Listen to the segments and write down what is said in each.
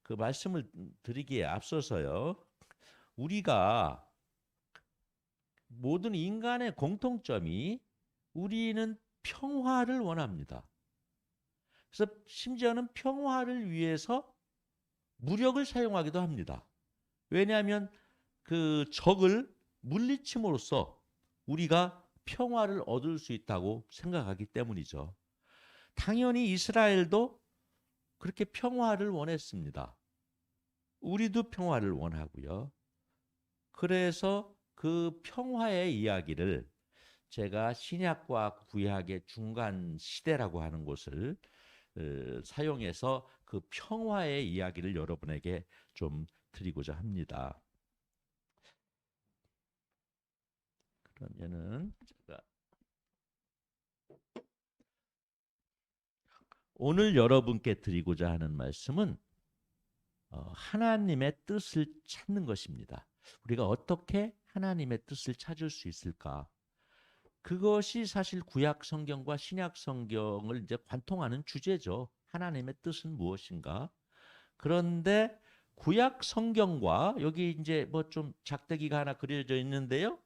그 말씀을 드리기에 앞서서요. 우리가 모든 인간의 공통점이 우리는 평화를 원합니다. 그래서 심지어는 평화를 위해서 무력을 사용하기도 합니다. 왜냐하면 그 적을 물리침으로써 우리가 평화를 얻을 수 있다고 생각하기 때문이죠. 당연히 이스라엘도 그렇게 평화를 원했습니다. 우리도 평화를 원하고요. 그래서 그 평화의 이야기를 제가 신약과 구약의 중간 시대라고 하는 곳을 사용해서 그 평화의 이야기를 여러분에게 좀 드리고자 합니다. 그러면은 제가 오늘 여러분께 드리고자 하는 말씀은 하나님의 뜻을 찾는 것입니다. 우리가 어떻게 하나님의 뜻을 찾을 수 있을까? 그것이 사실 구약 성경과 신약 성경을 이제 관통하는 주제죠. 하나님의 뜻은 무엇인가? 그런데 구약 성경과 여기 이제 뭐 좀 작대기가 하나 그려져 있는데요.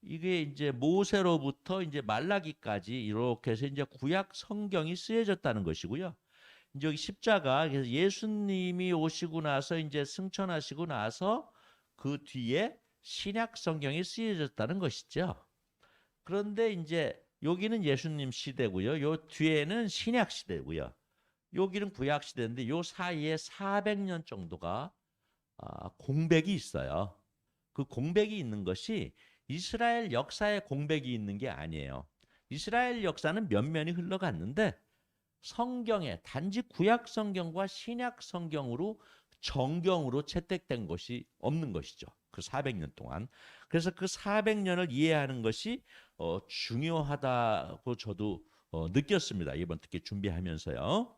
이게 이제 모세로부터 이제 말라기까지 이렇게 해서 이제 구약 성경이 쓰여졌다는 것이고요. 이제 여기 십자가 그래서 예수님이 오시고 나서 이제 승천하시고 나서 그 뒤에 신약 성경이 쓰여졌다는 것이죠. 그런데 이제 여기는 예수님 시대고요. 요 뒤에는 신약 시대고요. 여기는 구약 시대인데 요 사이에 400년 정도가 공백이 있어요. 그 공백이 있는 것이 이스라엘 역사에 공백이 있는 게 아니에요. 이스라엘 역사는 면면이 흘러갔는데 성경에 단지 구약 성경과 신약 성경으로 정경으로 채택된 것이 없는 것이죠. 그 400년 동안. 그래서 그 400년을 이해하는 것이 중요하다고 저도 느꼈습니다. 이번 특히 준비하면서요.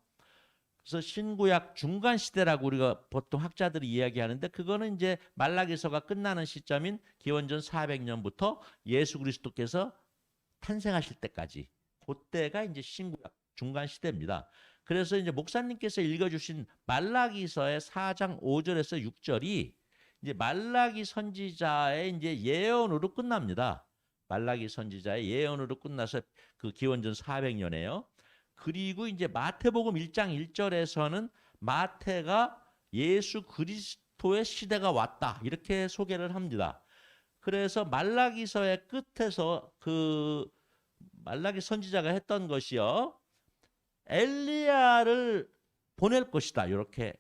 그래서 신구약 중간 시대라고 우리가 보통 학자들이 이야기하는데 그거는 이제 말라기서가 끝나는 시점인 기원전 400년부터 예수 그리스도께서 탄생하실 때까지 그때가 이제 신구약 중간 시대입니다. 그래서 이제 목사님께서 읽어주신 말라기서의 4장 5절에서 6절이 이제 말라기 선지자의 이제 예언으로 끝납니다. 말라기 선지자의 예언으로 끝나서 그 기원전 400년에요. 그리고 이제 마태복음 1장 1절에서는 마태가 예수 그리스도의 시대가 왔다 이렇게 소개를 합니다. 그래서 말라기서의 끝에서 그 말라기 선지자가 했던 것이요. 엘리야를 보낼 것이다. 이렇게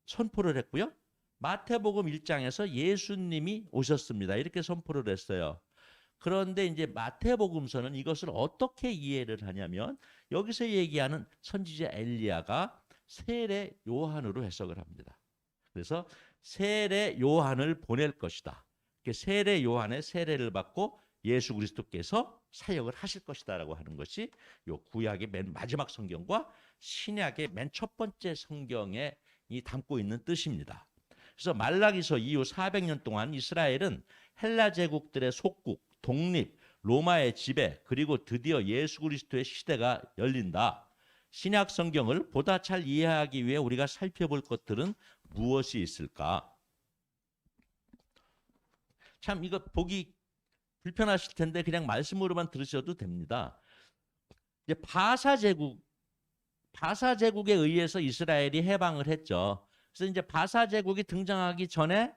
선포를 했고요. 마태복음 1장에서 예수님이 오셨습니다. 이렇게 선포를 했어요. 그런데 이제 마태복음서는 이것을 어떻게 이해를 하냐면 여기서 얘기하는 선지자 엘리야가 세례 요한으로 해석을 합니다. 그래서 세례 요한을 보낼 것이다. 세례 요한의 세례를 받고 예수 그리스도께서 사역을 하실 것이다라고 하는 것이 요 구약의 맨 마지막 성경과 신약의 맨 첫 번째 성경에 이 담고 있는 뜻입니다. 그래서 말라기서 이후 400년 동안 이스라엘은 헬라 제국들의 속국, 독립, 로마의 지배, 그리고 드디어 예수 그리스도의 시대가 열린다. 신약 성경을 보다 잘 이해하기 위해 우리가 살펴볼 것들은 무엇이 있을까? 참 이거 보기 불편하실 텐데 그냥 말씀으로만 들으셔도 됩니다. 이제 바사 제국에 의해서 이스라엘이 해방을 했죠. 그래서 이제 바사 제국이 등장하기 전에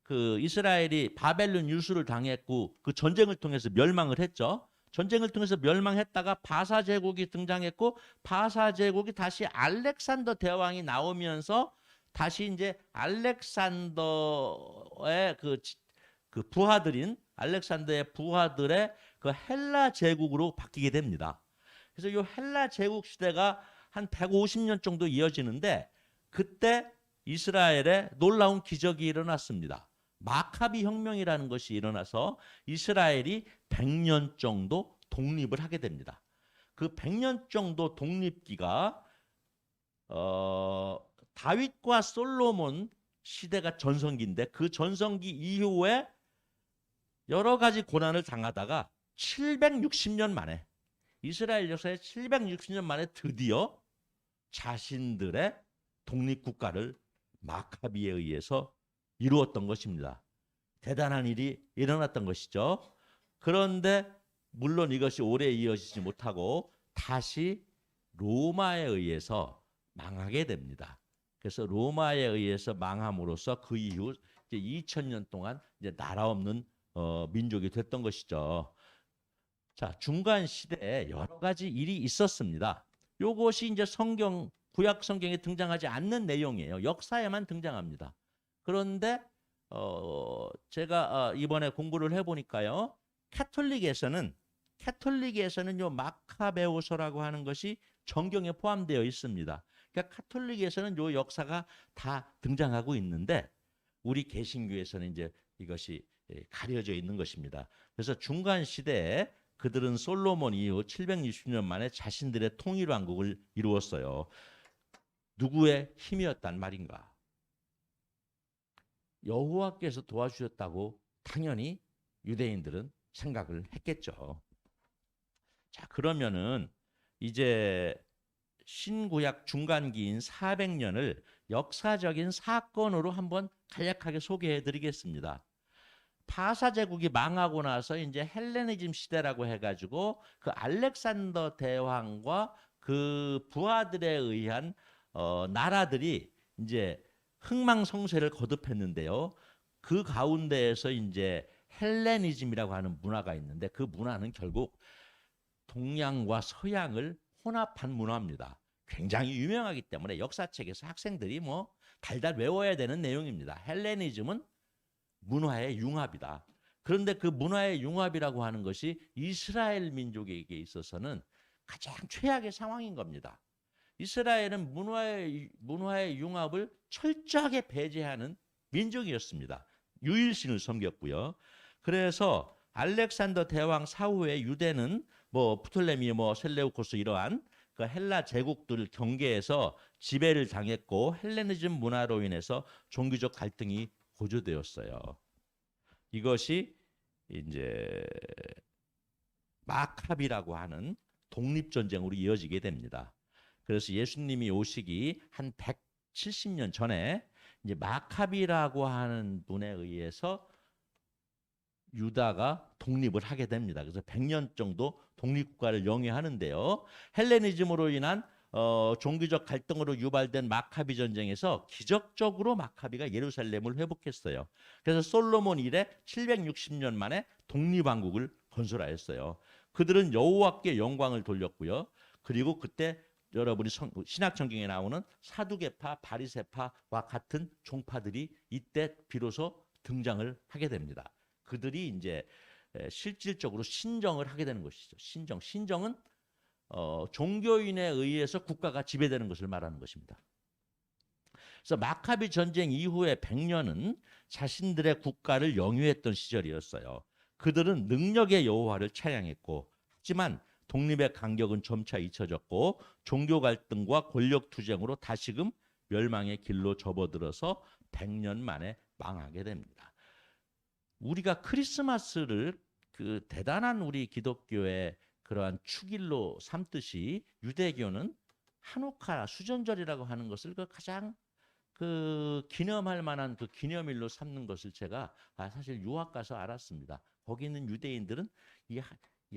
그 이스라엘이 바벨론 유수를 당했고 그 전쟁을 통해서 멸망을 했죠. 전쟁을 통해서 멸망했다가 바사 제국이 등장했고 바사 제국이 다시 알렉산더 대왕이 나오면서 다시 이제 알렉산더의 그 부하들인 알렉산더의 부하들의 그 헬라 제국으로 바뀌게 됩니다. 그래서 이 헬라 제국 시대가 한 150년 정도 이어지는데 그때 이스라엘에 놀라운 기적이 일어났습니다. 마카비 혁명이라는 것이 일어나서 이스라엘이 100년 정도 독립을 하게 됩니다. 그 100년 정도 독립기가 다윗과 솔로몬 시대가 전성기인데 그 전성기 이후에 여러 가지 고난을 당하다가 760년 만에 이스라엘 역사에 760년 만에 드디어 자신들의 독립국가를 마카비에 의해서 이루었던 것입니다. 대단한 일이 일어났던 것이죠. 그런데 물론 이것이 오래 이어지지 못하고 다시 로마에 의해서 망하게 됩니다. 그래서 로마에 의해서 망함으로써 그 이후 이제 2000년 동안 이제 나라 없는 민족이 됐던 것이죠. 자, 중간 시대에 여러 가지 일이 있었습니다. 요것이 이제 구약 성경에 등장하지 않는 내용이에요. 역사에만 등장합니다. 그런데 제가 이번에 공부를 해보니까요, 캐톨릭에서는 요 마카베오서라고 하는 것이 성경에 포함되어 있습니다. 그러니까 카톨릭에서는 요 역사가 다 등장하고 있는데 우리 개신교에서는 이제 이것이 가려져 있는 것입니다. 그래서 중간 시대에 그들은 솔로몬 이후 760년 만에 자신들의 통일 왕국을 이루었어요. 누구의 힘이었단 말인가? 여호와께서 도와주셨다고 당연히 유대인들은 생각을 했겠죠. 자, 그러면은 이제 신구약 중간기인 400년을 역사적인 사건으로 한번 간략하게 소개해 드리겠습니다. 파사 제국이 망하고 나서 이제 헬레니즘 시대라고 해가지고 그 알렉산더 대왕과 그 부하들에 의한 나라들이 이제 흥망성쇠를 거듭했는데요. 그 가운데에서 이제 헬레니즘이라고 하는 문화가 있는데 그 문화는 결국 동양과 서양을 혼합한 문화입니다. 굉장히 유명하기 때문에 역사책에서 학생들이 뭐 달달 외워야 되는 내용입니다. 헬레니즘은 문화의 융합이다. 그런데 그 문화의 융합이라고 하는 것이 이스라엘 민족에게 있어서는 가장 최악의 상황인 겁니다. 이스라엘은 문화의 융합을 철저하게 배제하는 민족이었습니다. 유일신을 섬겼고요. 그래서 알렉산더 대왕 사후에 유대는 뭐 프톨레미, 셀레우코스 이러한 그 헬라 제국들 경계에서 지배를 당했고 헬레니즘 문화로 인해서 종교적 갈등이 고조되었어요. 이것이 이제 마카비라고 하는 독립전쟁으로 이어지게 됩니다. 그래서 예수님이 오시기 한 170년 전에 이제 마카비라고 하는 분에 의해서 유다가 독립을 하게 됩니다. 그래서 100년 정도 독립국가를 영위하는데요. 헬레니즘으로 인한 종교적 갈등으로 유발된 마카비 전쟁에서 기적적으로 마카비가 예루살렘을 회복했어요. 그래서 솔로몬 이래 760년 만에 독립왕국을 건설하였어요. 그들은 여호와께 영광을 돌렸고요. 그리고 그때 여러분이 신약 성경에 나오는 사두개파, 바리새파와 같은 종파들이 이때 비로소 등장을 하게 됩니다. 그들이 이제 실질적으로 신정을 하게 되는 것이죠. 신정은 종교인에 의해서 국가가 지배되는 것을 말하는 것입니다. 그래서 마카비 전쟁 이후에 100년은 자신들의 국가를 영유했던 시절이었어요. 그들은 능력의 여호와를 찬양했고, 하지만 독립의 간격은 점차 잊혀졌고 종교 갈등과 권력 투쟁으로 다시금 멸망의 길로 접어들어서 100년 만에 망하게 됩니다. 우리가 크리스마스를 그 대단한 우리 기독교의 그러한 축일로 삼듯이 유대교는 한우카 수전절이라고 하는 것을 그 가장 그 기념할 만한 그 기념일로 삼는 것을 제가 사실 유학 가서 알았습니다. 거기 있는 유대인들은 이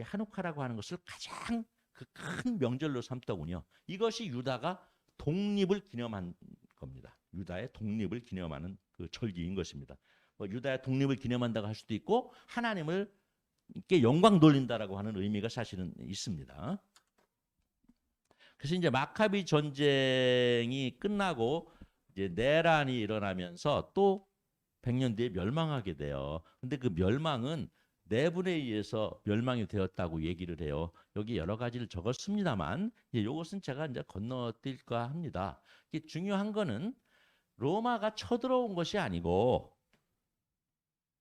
한우카라고 하는 것을 가장 그 큰 명절로 삼더군요. 이것이 유다가 독립을 기념한 겁니다. 유다의 독립을 기념하는 그 절기인 것입니다. 유다의 독립을 기념한다고 할 수도 있고 하나님을 이렇게 영광 돌린다라고 하는 의미가 사실은 있습니다. 그래서 이제 마카비 전쟁이 끝나고 이제 내란이 일어나면서 또 100년 뒤에 멸망하게 돼요. 근데 그 멸망은 내분에 의해서 멸망이 되었다고 얘기를 해요. 여기 여러 가지를 적었습니다만 이것은 제가 이제 건너뛸까 합니다. 중요한 거는 로마가 쳐들어온 것이 아니고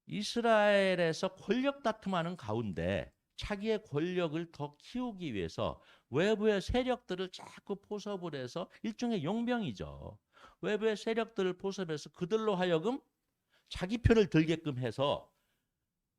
이스라엘에서 권력 다툼하는 가운데 자기의 권력을 더 키우기 위해서 외부의 세력들을 자꾸 포섭을 해서 일종의 용병이죠. 외부의 세력들을 포섭해서 그들로 하여금 자기 편을 들게끔 해서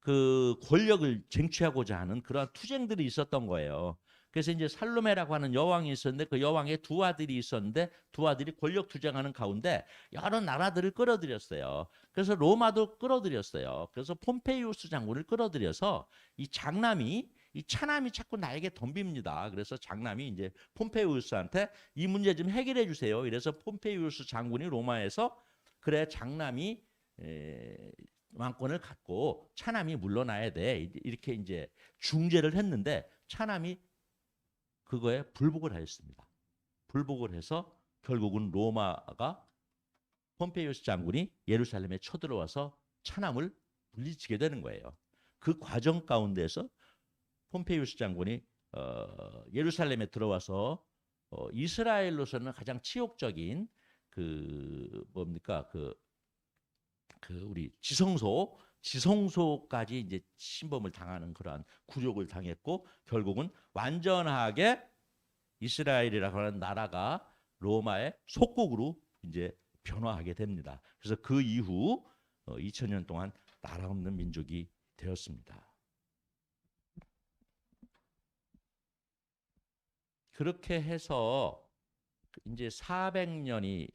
그 권력을 쟁취하고자 하는 그러한 투쟁들이 있었던 거예요. 그래서 이제 살로메라고 하는 여왕이 있었는데 그 여왕의 두 아들이 있었는데 두 아들이 권력 투쟁하는 가운데 여러 나라들을 끌어들였어요. 그래서 로마도 끌어들였어요. 그래서 폼페이우스 장군을 끌어들여서 이 장남이 이 차남이 자꾸 나에게 덤빕니다. 그래서 장남이 이제 폼페이우스한테 이 문제 좀 해결해 주세요. 이래서 폼페이우스 장군이 로마에서 그래 장남이 왕권을 갖고 차남이 물러나야 돼. 이렇게 이제 중재를 했는데 차남이 그거에 불복을 하였습니다. 불복을 해서 결국은 로마가 폼페이우스 장군이 예루살렘에 쳐들어와서 차남을 물리치게 되는 거예요. 그 과정 가운데서 폼페이우스 장군이 예루살렘에 들어와서 이스라엘로서는 가장 치욕적인 그 뭡니까 그 우리 지성소까지 이제 침범을 당하는 그러한 굴욕을 당했고 결국은 완전하게 이스라엘이라고 하는 나라가 로마의 속국으로 이제 변화하게 됩니다. 그래서 그 이후 2000년 동안 나라 없는 민족이 되었습니다. 그렇게 해서 이제 400년이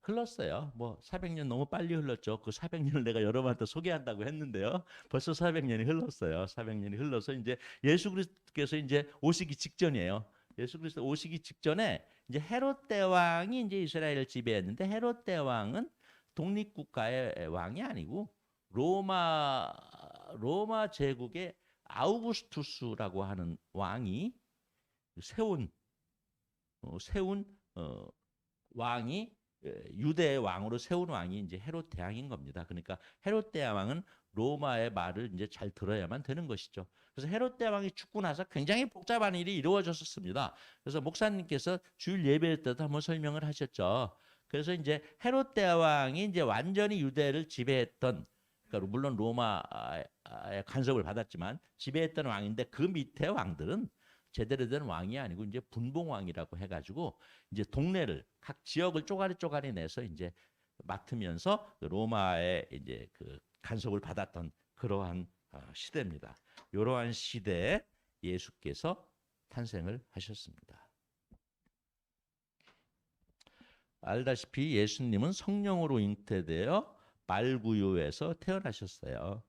흘렀어요. 뭐 400년 너무 빨리 흘렀죠. 그 400년을 내가 여러분한테 소개한다고 했는데요. 벌써 400년이 흘렀어요. 400년이 흘러서 이제 예수 그리스도께서 이제 오시기 직전이에요. 예수 그리스도 오시기 직전에 이제 헤롯 대왕이 이제 이스라엘을 지배했는데 헤롯 대왕은 독립국가의 왕이 아니고 로마 제국의 아우구스투스라고 하는 왕이 세운 왕이 유대의 왕으로 세운 왕이 이제 헤롯 대왕인 겁니다. 그러니까 헤롯 대왕은 로마의 말을 이제 잘 들어야만 되는 것이죠. 그래서 헤롯 대왕이 죽고 나서 굉장히 복잡한 일이 이루어졌었습니다. 그래서 목사님께서 주일 예배 때도 한번 설명을 하셨죠. 그래서 이제 헤롯 대왕이 이제 완전히 유대를 지배했던, 그러니까 물론 로마의 간섭을 받았지만 지배했던 왕인데 그 밑에 왕들은 제대로 된 왕이 아니고 이제 분봉왕이라고 해가지고 이제 동네를 각 지역을 쪼가리 내서 이제 맡으면서 로마의 이제 그 간섭을 받았던 그러한 시대입니다. 이러한 시대에 예수께서 탄생을 하셨습니다. 알다시피 예수님은 성령으로 잉태되어 말구유에서 태어나셨어요.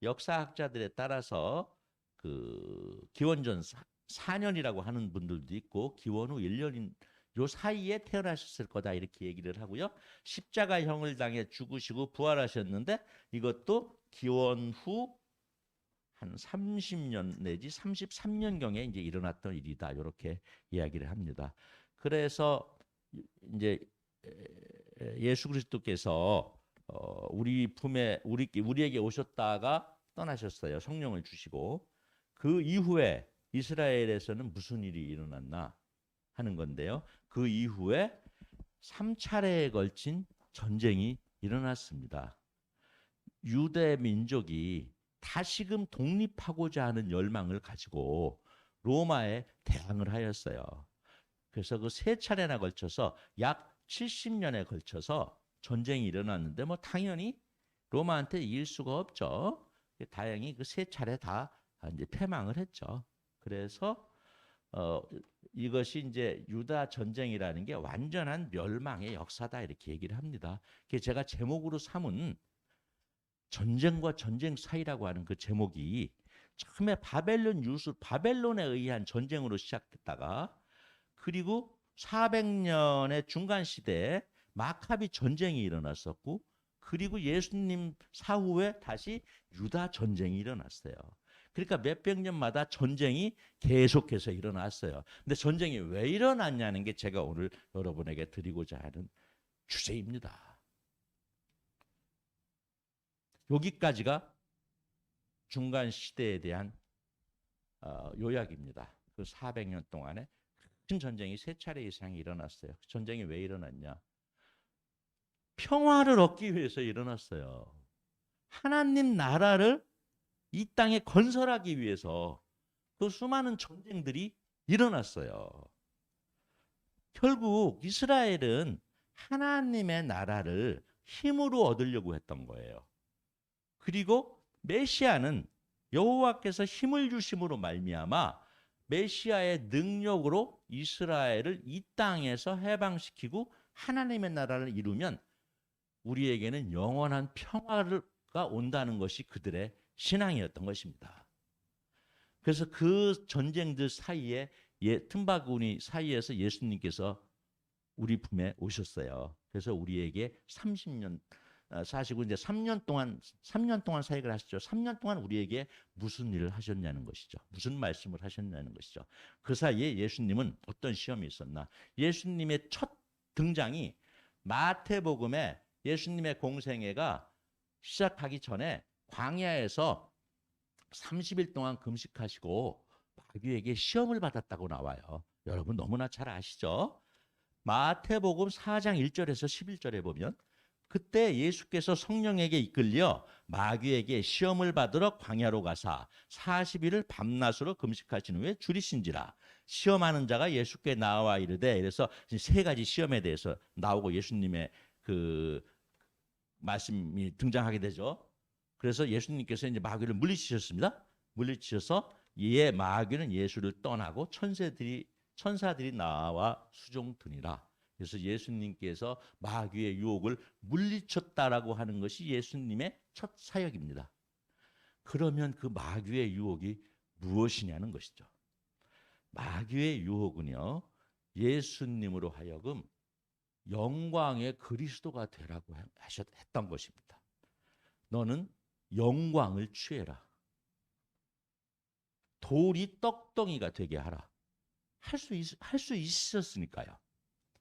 역사학자들에 따라서 그 기원전 4년이라고 하는 분들도 있고 기원 후 1년인 요 사이에 태어나셨을 거다 이렇게 얘기를 하고요. 십자가형을 당해 죽으시고 부활하셨는데 이것도 기원 후 한 30년 내지 33년경에 이제 일어났던 일이다. 이렇게 이야기를 합니다. 그래서 이제 예수 그리스도께서 우리 품에 우리에게 오셨다가 떠나셨어요. 성령을 주시고 그 이후에 이스라엘에서는 무슨 일이 일어났나 하는 건데요. 그 이후에 3차례에 걸친 전쟁이 일어났습니다. 유대 민족이 다시금 독립하고자 하는 열망을 가지고 로마에 대항을 하였어요. 그래서 그 3차례나 걸쳐서 약 70년에 걸쳐서 전쟁이 일어났는데 뭐 당연히 로마한테 이길 수가 없죠. 다행히 그 3차례 다 이제 패망을 했죠. 그래서 이것이 이제 유다 전쟁이라는 게 완전한 멸망의 역사다 이렇게 얘기를 합니다. 그게 제가 제목으로 삼은 전쟁과 전쟁 사이라고 하는 그 제목이 처음에 바벨론에 의한 전쟁으로 시작됐다가 그리고 400년의 중간 시대에 마카비 전쟁이 일어났었고 그리고 예수님 사후에 다시 유다 전쟁이 일어났어요. 그러니까 몇백 년마다 전쟁이 계속해서 일어났어요. 근데 전쟁이 왜 일어났냐는 게 제가 오늘 여러분에게 드리고자 하는 주제입니다. 여기까지가 중간 시대에 대한 요약입니다. 그 400년 동안에 큰 전쟁이 3차례 이상이 일어났어요. 전쟁이 왜 일어났냐? 평화를 얻기 위해서 일어났어요. 하나님 나라를 이 땅에 건설하기 위해서 그 수많은 전쟁들이 일어났어요. 결국 이스라엘은 하나님의 나라를 힘으로 얻으려고 했던 거예요. 그리고 메시아는 여호와께서 힘을 주심으로 말미암아 메시아의 능력으로 이스라엘을 이 땅에서 해방시키고 하나님의 나라를 이루면 우리에게는 영원한 평화가 온다는 것이 그들의 신앙이었던 것입니다. 그래서 그 전쟁들 사이에 틈바구니 사이에서 예수님께서 우리 품에 오셨어요. 그래서 우리에게 30년 사시고 이제 3년 동안 사역을 하셨죠. 3년 동안 우리에게 무슨 일을 하셨냐는 것이죠. 무슨 말씀을 하셨냐는 것이죠. 그 사이에 예수님은 어떤 시험이 있었나? 예수님의 첫 등장이 마태복음에 예수님의 공생애가 시작하기 전에 광야에서 30일 동안 금식하시고 마귀에게 시험을 받았다고 나와요. 여러분 너무나 잘 아시죠? 마태복음 4장 1절에서 11절에 보면 그때 예수께서 성령에게 이끌려 마귀에게 시험을 받으러 광야로 가사 40일을 밤낮으로 금식하신 후에 줄이신지라. 시험하는 자가 예수께 나와 이르되, 그래서 세 가지 시험에 대해서 나오고 예수님의 그 말씀이 등장하게 되죠. 그래서 예수님께서 이제 마귀를 물리치셨습니다. 물리치셔서 마귀는 예수를 떠나고 천사들이 나와 수종드니라. 그래서 예수님께서 마귀의 유혹을 물리쳤다라고 하는 것이 예수님의 첫 사역입니다. 그러면 그 마귀의 유혹이 무엇이냐는 것이죠. 마귀의 유혹은요, 예수님으로 하여금 영광의 그리스도가 되라고 했던 것입니다. 너는 영광을 취해라. 돌이 떡덩이가 되게 하라. 할 수 있었으니까요.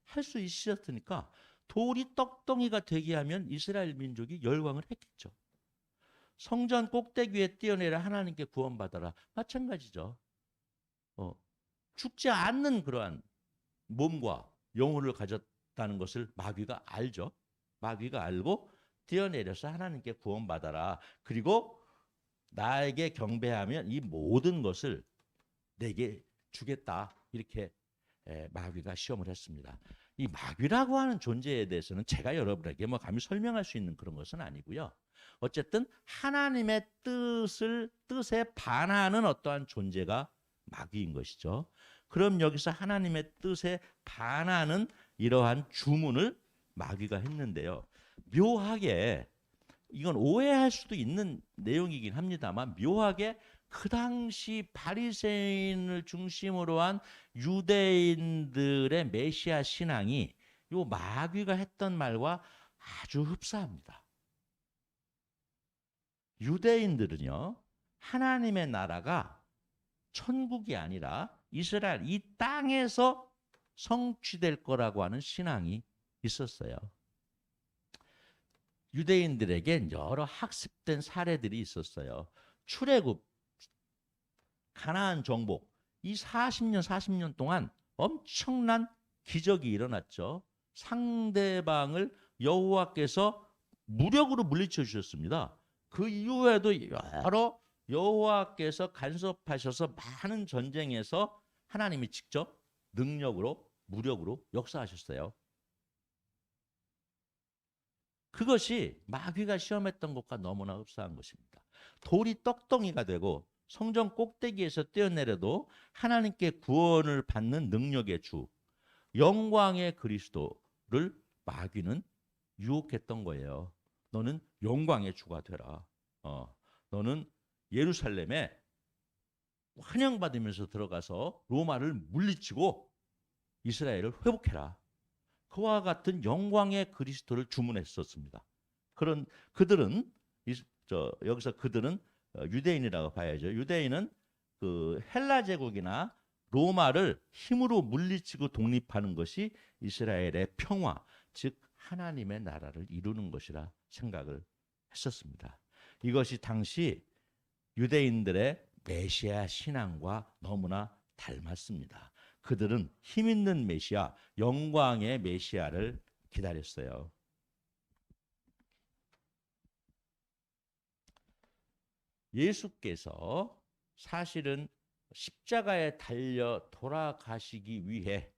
할 수 있었으니까 돌이 떡덩이가 되게 하면 이스라엘 민족이 열광을 했겠죠. 성전 꼭대기에 뛰어내려 하나님께 구원받아라. 마찬가지죠. 죽지 않는 그러한 몸과 영혼을 가졌다는 것을 마귀가 알죠. 마귀가 알고 뛰어내려서 하나님께 구원받아라. 그리고 나에게 경배하면 이 모든 것을 내게 주겠다. 이렇게 마귀가 시험을 했습니다. 이 마귀라고 하는 존재에 대해서는 제가 여러분에게 뭐 감히 설명할 수 있는 그런 것은 아니고요. 어쨌든 하나님의 뜻에 반하는 어떠한 존재가 마귀인 것이죠. 그럼 여기서 하나님의 뜻에 반하는 이러한 주문을 마귀가 했는데요. 묘하게 이건 오해할 수도 있는 내용이긴 합니다만 묘하게 그 당시 바리새인을 중심으로 한 유대인들의 메시아 신앙이 요 마귀가 했던 말과 아주 흡사합니다. 유대인들은요, 하나님의 나라가 천국이 아니라 이스라엘 이 땅에서 성취될 거라고 하는 신앙이 있었어요. 유대인들에겐 여러 학습된 사례들이 있었어요. 출애굽, 가나안 정복, 이 40년 동안 엄청난 기적이 일어났죠. 상대방을 여호와께서 무력으로 물리쳐 주셨습니다. 그 이후에도 여러 여호와께서 간섭하셔서 많은 전쟁에서 하나님이 직접 능력으로 무력으로 역사하셨어요. 그것이 마귀가 시험했던 것과 너무나 흡사한 것입니다. 돌이 떡덩이가 되고 성전 꼭대기에서 뛰어내려도 하나님께 구원을 받는 능력의 주, 영광의 그리스도를 마귀는 유혹했던 거예요. 너는 영광의 주가 되라. 너는 예루살렘에 환영받으면서 들어가서 로마를 물리치고 이스라엘을 회복해라. 그와 같은 영광의 그리스도를 주문했었습니다. 그들은 여기서 그들은 유대인이라고 봐야죠. 유대인은 그 헬라 제국이나 로마를 힘으로 물리치고 독립하는 것이 이스라엘의 평화, 즉 하나님의 나라를 이루는 것이라 생각을 했었습니다. 이것이 당시 유대인들의 메시아 신앙과 너무나 닮았습니다. 그들은 힘 있는 메시아, 영광의 메시아를 기다렸어요. 예수께서 사실은 십자가에 달려 돌아가시기 위해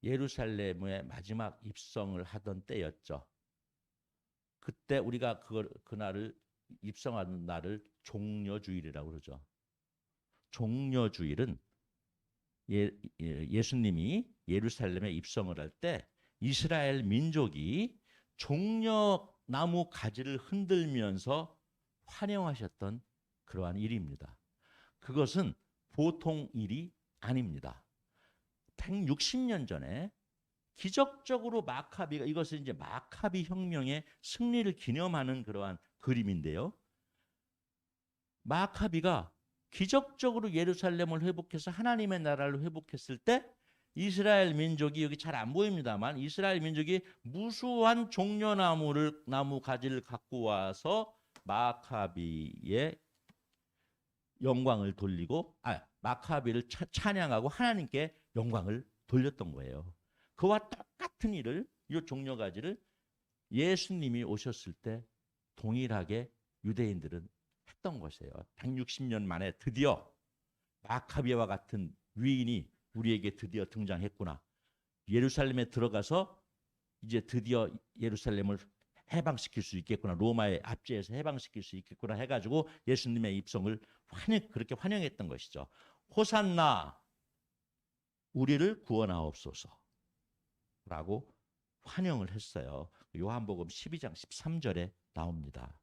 예루살렘의 마지막 입성을 하던 때였죠. 그때 우리가 그날을 입성하는 날을 종려주일이라고 그러죠. 종려주일은 예수님이 예루살렘에 입성을 할 때 이스라엘 민족이 종려나무 가지를 흔들면서 환영하셨던 그러한 일입니다. 그것은 보통 일이 아닙니다. 160년 전에 기적적으로 마카비가, 이것은 이제 마카비 혁명의 승리를 기념하는 그러한 그림인데요. 마카비가 기적적으로 예루살렘을 회복해서 하나님의 나라를 회복했을 때 이스라엘 민족이, 여기 잘 안 보입니다만, 이스라엘 민족이 무수한 종려나무 가지를 갖고 와서 마카비의 영광을 돌리고, 마카비를 찬양하고 하나님께 영광을 돌렸던 거예요. 그와 똑같은 일을, 이 종려가지를 예수님이 오셨을 때 동일하게 유대인들은 했던 것이에요. 160년 만에 드디어 마카비와 같은 위인이 우리에게 드디어 등장했구나. 예루살렘에 들어가서 이제 드디어 예루살렘을 해방시킬 수 있겠구나. 로마의 압제에서 해방시킬 수 있겠구나 해가지고 예수님의 입성을 그렇게 환영했던 것이죠. 호산나, 우리를 구원하옵소서 라고 환영을 했어요. 요한복음 12장 13절에 나옵니다.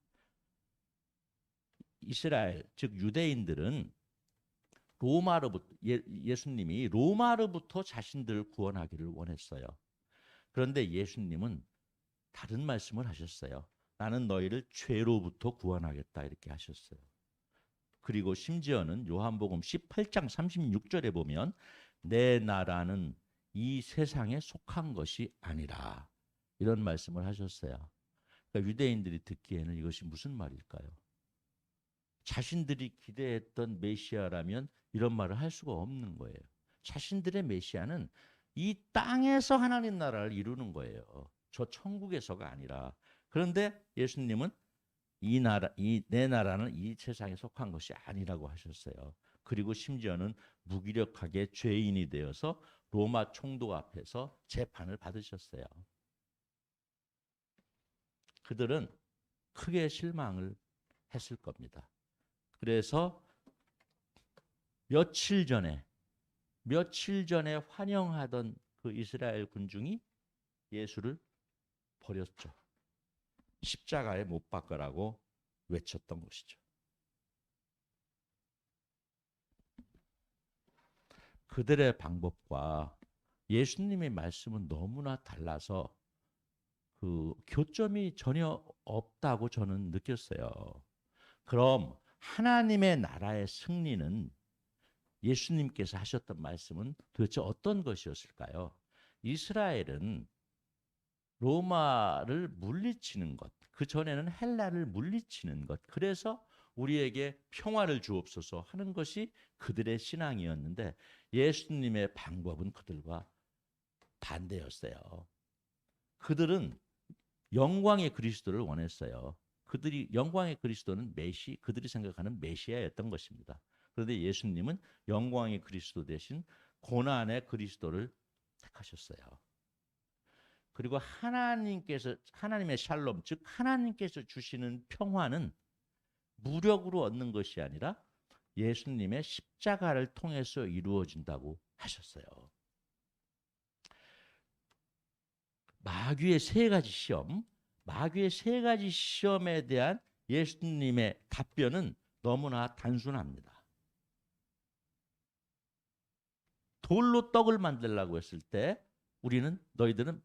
이스라엘, 즉 유대인들은 로마로부터, 예수님이 로마로부터 자신들을 구원하기를 원했어요. 그런데 예수님은 다른 말씀을 하셨어요. 나는 너희를 죄로부터 구원하겠다, 이렇게 하셨어요. 그리고 심지어는 요한복음 18장 36절에 보면 내 나라는 이 세상에 속한 것이 아니라, 이런 말씀을 하셨어요. 그러니까 유대인들이 듣기에는 이것이 무슨 말일까요? 자신들이 기대했던 메시아라면 이런 말을 할 수가 없는 거예요. 자신들의 메시아는 이 땅에서 하나님 나라를 이루는 거예요. 저 천국에서가 아니라. 그런데 예수님은 내 나라는 이 세상에 속한 것이 아니라고 하셨어요. 그리고 심지어는 무기력하게 죄인이 되어서 로마 총독 앞에서 재판을 받으셨어요. 그들은 크게 실망을 했을 겁니다. 그래서 며칠 전에 환영하던 그 이스라엘 군중이 예수를 버렸죠. 십자가에 못 박으라고 외쳤던 것이죠. 그들의 방법과 예수님의 말씀은 너무나 달라서 그 교점이 전혀 없다고 저는 느꼈어요. 그럼 하나님의 나라의 승리는, 예수님께서 하셨던 말씀은 도대체 어떤 것이었을까요? 이스라엘은 로마를 물리치는 것, 그 전에는 헬라를 물리치는 것, 그래서 우리에게 평화를 주옵소서 하는 것이 그들의 신앙이었는데 예수님의 방법은 그들과 반대였어요. 그들은 영광의 그리스도를 원했어요. 그들이 영광의 그리스도는 그들이 생각하는 메시아였던 것입니다. 그런데 예수님은 영광의 그리스도 대신 고난의 그리스도를 택하셨어요. 그리고 하나님의 샬롬, 즉 하나님께서 주시는 평화는 무력으로 얻는 것이 아니라 예수님의 십자가를 통해서 이루어진다고 하셨어요. 마귀의 세 가지 시험에 대한 예수님의 답변은 너무나 단순합니다. 돌로 떡을 만들라고 했을 때 너희들은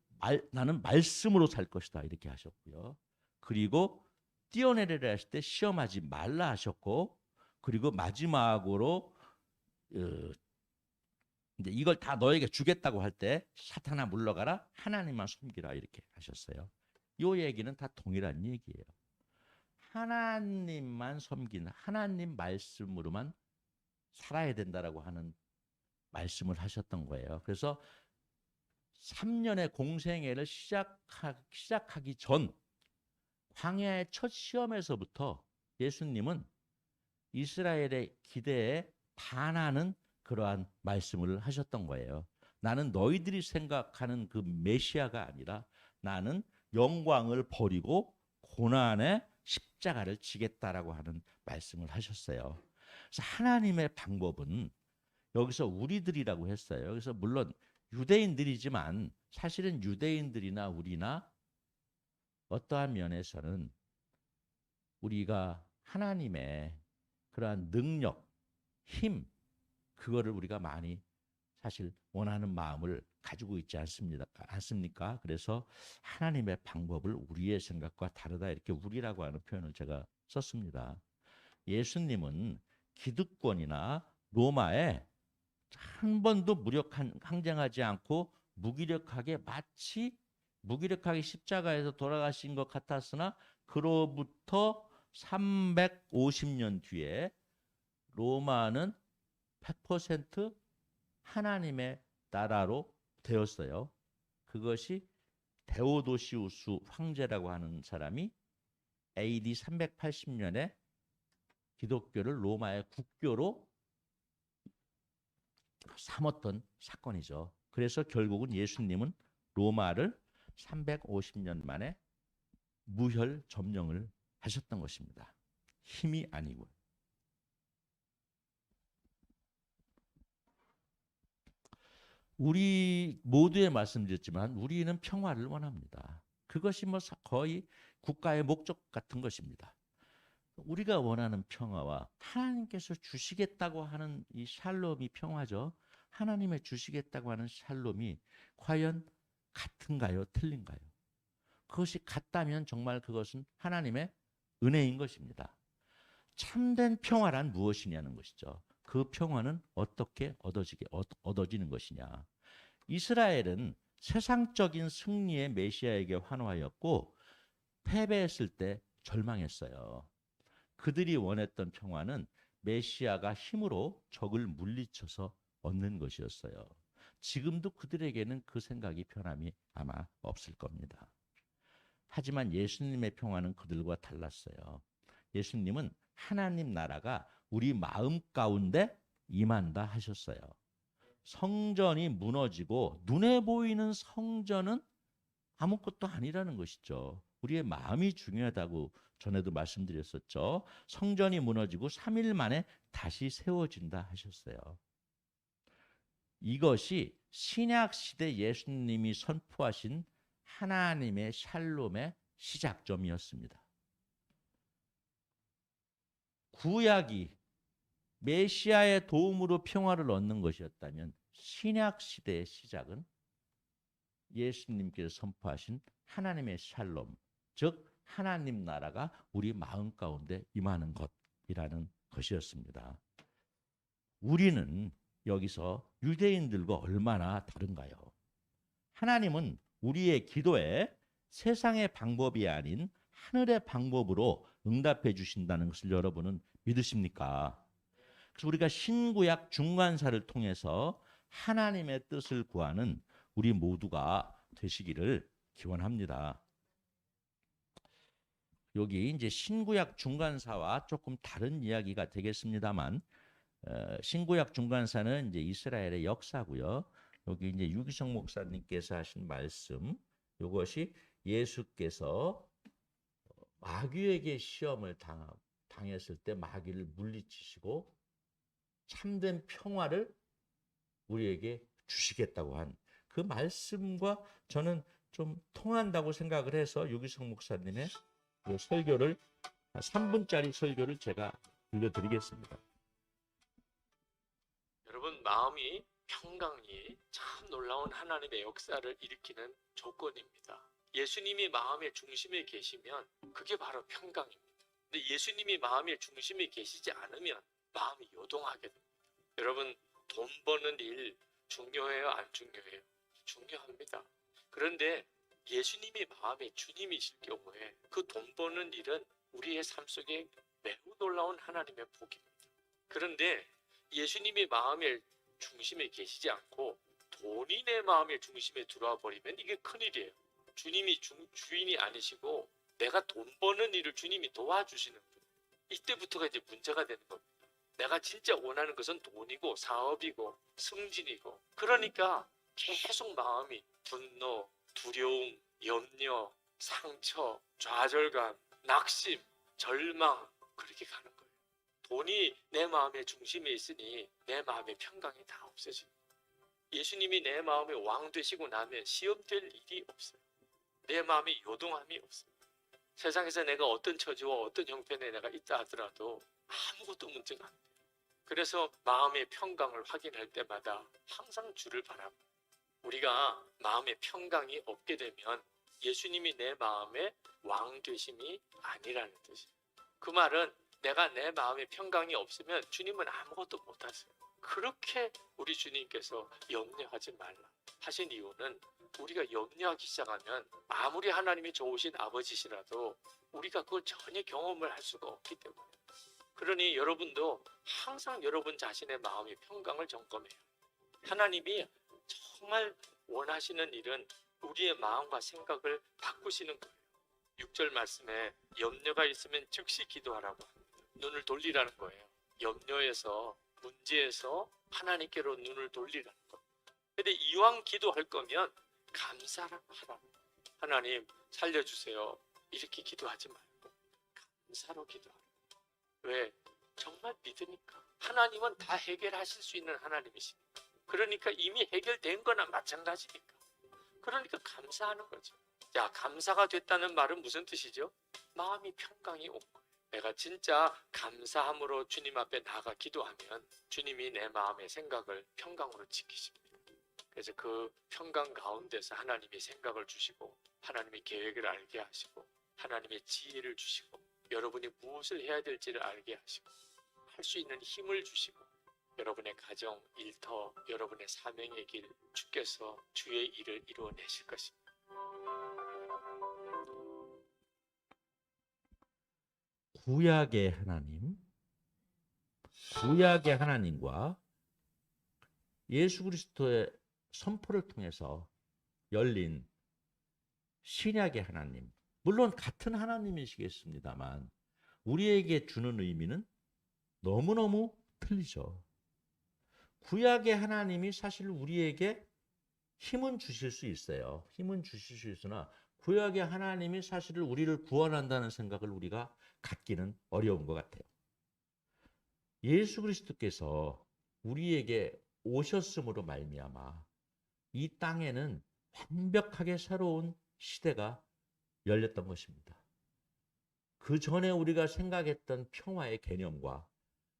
나는 말씀으로 살 것이다, 이렇게 하셨고요. 그리고 뛰어내리라 했을 때 시험하지 말라 하셨고, 그리고 마지막으로 이제 이걸 다 너에게 주겠다고 할 때 사탄아 물러가라, 하나님만 섬기라, 이렇게 하셨어요. 이 얘기는 다 동일한 얘기예요. 하나님만 섬기는, 하나님 말씀으로만 살아야 된다라고 하는 말씀을 하셨던 거예요. 그래서 3년의 공생애를 시작하기 전 광야의 첫 시험에서부터 예수님은 이스라엘의 기대에 반하는 그러한 말씀을 하셨던 거예요. 나는 너희들이 생각하는 그 메시아가 아니라 나는 영광을 버리고 고난의 십자가를 지겠다라고 하는 말씀을 하셨어요. 그래서 하나님의 방법은 여기서 우리들이라고 했어요. 그래서 물론 유대인들이지만 사실은 유대인들이나 우리나 어떠한 면에서는 우리가 하나님의 그러한 능력, 힘, 그거를 우리가 많이 사실 원하는 마음을 가지고 있지 않습니까? 그래서 하나님의 방법을 우리의 생각과 다르다 이렇게 우리라고 하는 표현을 제가 썼습니다. 예수님은 기득권이나 로마에 한 번도 항쟁하지 않고 무기력하게 십자가에서 돌아가신 것 같았으나 그로부터 350년 뒤에 로마는 100% 하나님의 나라로 되었어요. 그것이 데오도시우스 황제라고 하는 사람이 AD 380년에 기독교를 로마의 국교로 삼았던 사건이죠. 그래서 결국은 예수님은 로마를 350년 만에 무혈 점령을 하셨던 것입니다. 힘이 아니고. 우리 모두에 말씀드렸지만 우리는 평화를 원합니다. 그것이 뭐 거의 국가의 목적 같은 것입니다. 우리가 원하는 평화와 하나님께서 주시겠다고 하는 이 샬롬이 평화죠. 하나님의 주시겠다고 하는 샬롬이 과연 같은가요? 틀린가요? 그것이 같다면 정말 그것은 하나님의 은혜인 것입니다. 참된 평화란 무엇이냐는 것이죠. 그 평화는 어떻게 얻어지는 것이냐. 이스라엘은 세상적인 승리의 메시아에게 환호하였고 패배했을 때 절망했어요. 그들이 원했던 평화는 메시아가 힘으로 적을 물리쳐서 얻는 것이었어요. 지금도 그들에게는 그 생각이 변함이 아마 없을 겁니다. 하지만 예수님의 평화는 그들과 달랐어요. 예수님은 하나님 나라가 우리 마음 가운데 임한다 하셨어요. 성전이 무너지고 눈에 보이는 성전은 아무것도 아니라는 것이죠. 우리의 마음이 중요하다고 전에도 말씀드렸었죠. 성전이 무너지고 3일 만에 다시 세워진다 하셨어요. 이것이 신약 시대 예수님이 선포하신 하나님의 샬롬의 시작점이었습니다. 구약이 메시아의 도움으로 평화를 얻는 것이었다면 신약 시대의 시작은 예수님께서 선포하신 하나님의 샬롬, 즉 하나님 나라가 우리 마음 가운데 임하는 것이라는 것이었습니다. 우리는 여기서 유대인들과 얼마나 다른가요? 하나님은 우리의 기도에 세상의 방법이 아닌 하늘의 방법으로 응답해 주신다는 것을 여러분은 믿으십니까? 그래서 우리가 신구약 중간사를 통해서 하나님의 뜻을 구하는 우리 모두가 되시기를 기원합니다. 여기 이제 신구약 중간사와 조금 다른 이야기가 되겠습니다만, 신구약 중간사는 이제 이스라엘의 역사고요. 여기 이제 유기성 목사님께서 하신 말씀, 이것이 예수께서 마귀에게 시험을 당했을 때 마귀를 물리치시고 참된 평화를 우리에게 주시겠다고 한 그 말씀과 저는 좀 통한다고 생각을 해서 유기성 목사님의 그 설교를 3분짜리 설교를 제가 들려드리겠습니다. 여러분, 마음이 평강이 참 놀라운 하나님의 역사를 일으키는 조건입니다. 예수님이 마음의 중심에 계시면 그게 바로 평강입니다. 근데 예수님이 마음의 중심에 계시지 않으면 마음이 요동하게 됩니다. 여러분, 돈 버는 일 중요해요? 안 중요해요? 중요합니다. 그런데 예수님이 마음의 주님이실 경우에 그 돈 버는 일은 우리의 삶 속에 매우 놀라운 하나님의 복입니다. 그런데 예수님이 마음의 중심에 계시지 않고 돈이 내 마음의 중심에 들어와 버리면 이게 큰일이에요. 주님이 주인이 아니시고 내가 돈 버는 일을 주님이 도와주시는 분. 이때부터가 이제 문제가 되는 겁니다. 내가 진짜 원하는 것은 돈이고 사업이고 승진이고, 그러니까 계속 마음이 분노, 두려움, 염려, 상처, 좌절감, 낙심, 절망, 그렇게 가는 거예요. 돈이 내 마음의 중심에 있으니 내 마음의 평강이 다 없어집니다. 예수님이 내 마음의 왕 되시고 나면 시험될 일이 없어요. 내 마음에 요동함이 없어요. 세상에서 내가 어떤 처지와 어떤 형편에 내가 있다 하더라도 아무것도 문제가 안 돼요. 그래서 마음의 평강을 확인할 때마다 항상 주를 바라봅니다. 우리가 마음의 평강이 없게 되면 예수님이 내 마음의 왕 되심이 아니라는 뜻이에요. 그 말은 내가 내 마음의 평강이 없으면 주님은 아무것도 못하세요. 그렇게 우리 주님께서 염려하지 말라 하신 이유는 우리가 염려하기 시작하면 아무리 하나님이 좋으신 아버지시라도 우리가 그걸 전혀 경험을 할 수가 없기 때문에, 그러니 여러분도 항상 여러분 자신의 마음의 평강을 점검해요. 하나님이 정말 원하시는 일은 우리의 마음과 생각을 바꾸시는 거예요. 6절 말씀에 염려가 있으면 즉시 기도하라고 합니다. 눈을 돌리라는 거예요. 염려에서, 문제에서 하나님께로 눈을 돌리라는 거예요. 근데 이왕 기도할 거면 감사하라. 하나님 살려주세요. 이렇게 기도하지 말고 감사로 기도하라. 왜? 정말 믿으니까. 하나님은 다 해결하실 수 있는 하나님이시니까. 그러니까 이미 해결된 거나 마찬가지니까. 그러니까 감사하는 거죠. 자, 감사가 됐다는 말은 무슨 뜻이죠? 마음이 평강이 온 거예요. 내가 진짜 감사함으로 주님 앞에 나가 기도하면 주님이 내 마음의 생각을 평강으로 지키십니다. 그래서 그 평강 가운데서 하나님이 생각을 주시고 하나님의 계획을 알게 하시고 하나님의 지혜를 주시고 여러분이 무엇을 해야 될지를 알게 하시고 할 수 있는 힘을 주시고 여러분의 가정, 일터, 여러분의 사명의 길 주께서 주의 일을 이루어내실 것입니다. 구약의 하나님, 구약의 하나님과 예수 그리스도의 선포를 통해서 열린 신약의 하나님, 물론 같은 하나님이시겠습니다만 우리에게 주는 의미는 너무너무 틀리죠. 구약의 하나님이 사실 우리에게 힘은 주실 수 있어요. 힘은 주실 수 있으나 구약의 하나님이 사실 우리를 구원한다는 생각을 우리가 갖기는 어려운 것 같아요. 예수 그리스도께서 우리에게 오셨음으로 말미암아 이 땅에는 완벽하게 새로운 시대가 열렸던 것입니다. 그 전에 우리가 생각했던 평화의 개념과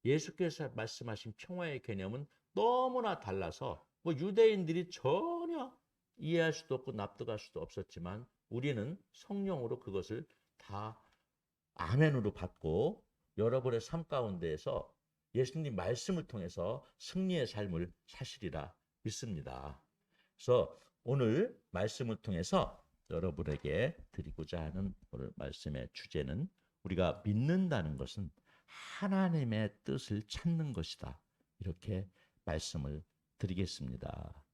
예수께서 말씀하신 평화의 개념은 너무나 달라서 유대인들이 전혀 이해할 수도 없고 납득할 수도 없었지만 우리는 성령으로 그것을 다 아멘으로 받고 여러분의 삶 가운데에서 예수님 말씀을 통해서 승리의 삶을 사시리라 믿습니다. 그래서 오늘 말씀을 통해서 여러분에게 드리고자 하는 오늘 말씀의 주제는 우리가 믿는다는 것은 하나님의 뜻을 찾는 것이다. 이렇게 말씀을 드리겠습니다.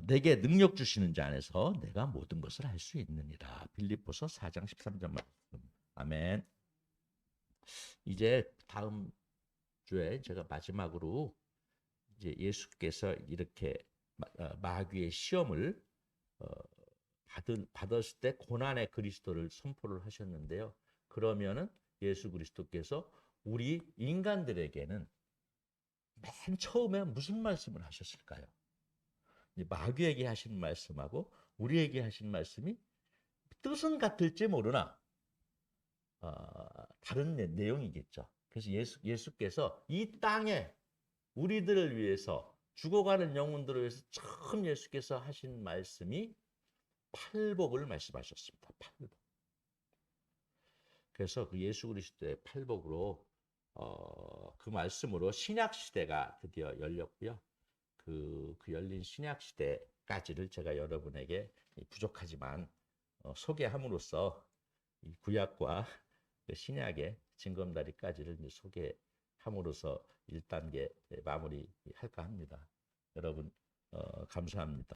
내게 능력 주시는 자 안에서 내가 모든 것을 할 수 있느니라. 빌립보서 4장 13절 말씀. 아멘. 이제 다음 주에 제가 마지막으로 이제 예수께서 이렇게 마귀의 시험을 받았을 때 고난의 그리스도를 선포를 하셨는데요. 그러면은 예수 그리스도께서 우리 인간들에게는 맨 처음에 무슨 말씀을 하셨을까요? 마귀에게 하신 말씀하고 우리에게 하신 말씀이 뜻은 같을지 모르나 다른 내용이겠죠. 그래서 예수께서 이 땅에 우리들을 위해서 죽어가는 영혼들을 위해서 처음 예수께서 하신 말씀이 팔복을 말씀하셨습니다. 팔복. 그래서 그 예수 그리스도의 팔복으로 그 말씀으로 신약 시대가 드디어 열렸고요. 그 열린 신약 시대까지를 제가 여러분에게 부족하지만 소개함으로써 이 구약과 신약의 징검다리까지를 소개함으로써 1단계 마무리할까 합니다. 여러분 감사합니다.